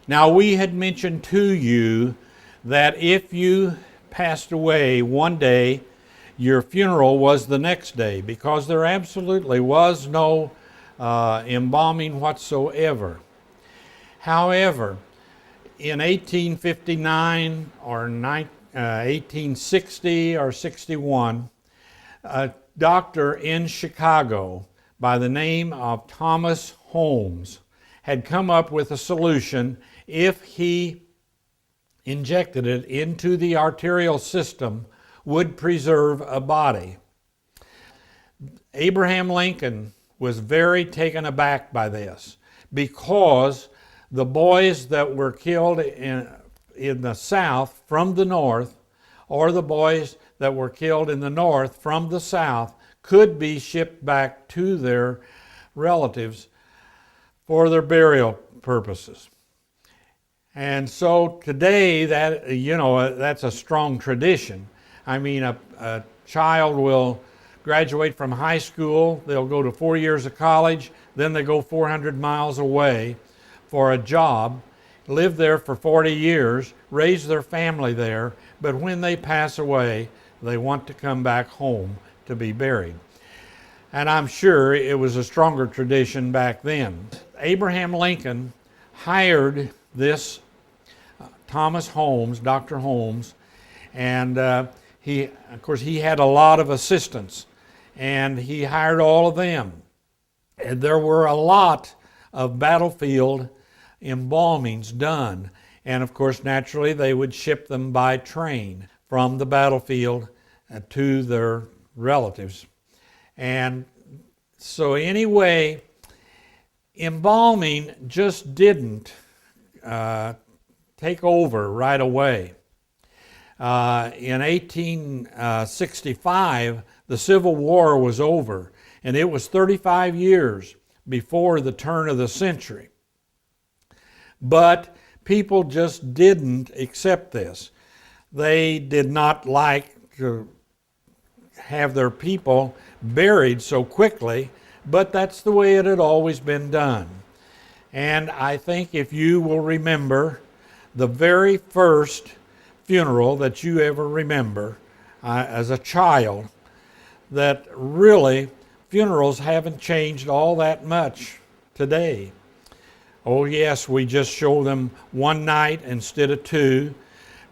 Now, we had mentioned to you that if you passed away one day, your funeral was the next day, because there absolutely was no embalming whatsoever. However, in 1859 or 1860 or 61, a doctor in Chicago by the name of Thomas Holmes had come up with a solution. If he injected it into the arterial system, would preserve a body. Abraham Lincoln was very taken aback by this, because the boys that were killed in the South from the North, or the boys that were killed in the North from the South, could be shipped back to their relatives for their burial purposes. And so today, that's a strong tradition. I mean, a child will graduate from high school, they'll go to 4 years of college, then they go 400 miles away for a job, live there for 40 years, raise their family there, but when they pass away, they want to come back home to be buried. And I'm sure it was a stronger tradition back then. Abraham Lincoln hired this Thomas Holmes, Dr. Holmes, and he had a lot of assistants, and he hired all of them. And there were a lot of battlefield embalmings done. And of course, naturally, they would ship them by train from the battlefield to their relatives. And so anyway, embalming just didn't take over right away. In 1865, the Civil War was over, and it was 35 years before the turn of the century. But people just didn't accept this. They did not like to have their people buried so quickly, but that's the way it had always been done. And I think if you will remember, the very first funeral that you ever remember as a child, that really funerals haven't changed all that much today. Oh yes, we just show them one night instead of two.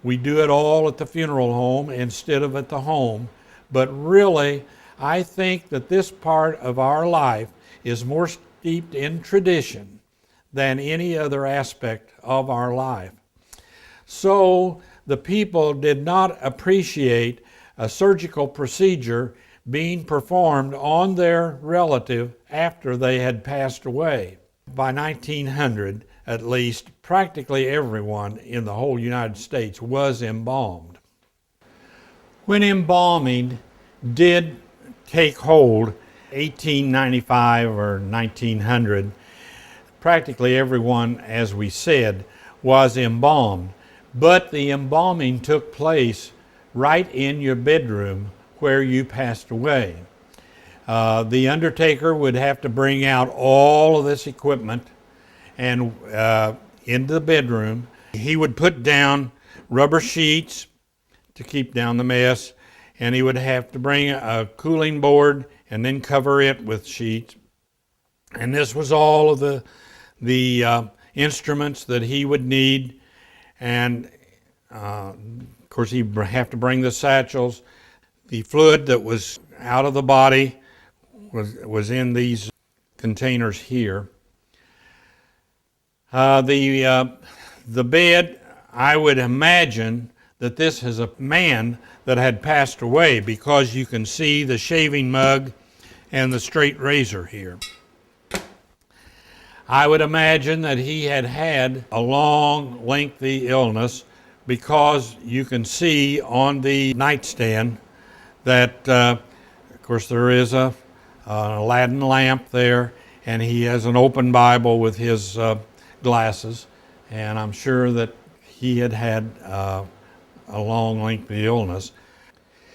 We do it all at the funeral home instead of at the home. But really, I think that this part of our life is more steeped in tradition than any other aspect of our life. So the people did not appreciate a surgical procedure being performed on their relative after they had passed away. By 1900, at least, practically everyone in the whole United States was embalmed. When embalming did take hold, 1895 or 1900, practically everyone, as we said, was embalmed. But the embalming took place right in your bedroom where you passed away. The undertaker would have to bring out all of this equipment and into the bedroom. He would put down rubber sheets to keep down the mess, and he would have to bring a cooling board and then cover it with sheets. And this was all of the instruments that he would need. And of course, he'd have to bring the satchels. The fluid that was out of the body was in these containers here. The bed, I would imagine that this is a man that had passed away, because you can see the shaving mug and the straight razor here. I would imagine that he had had a long, lengthy illness, because you can see on the nightstand that, of course, there is an Aladdin lamp there, and he has an open Bible with his glasses, and I'm sure that he had had a long, lengthy illness.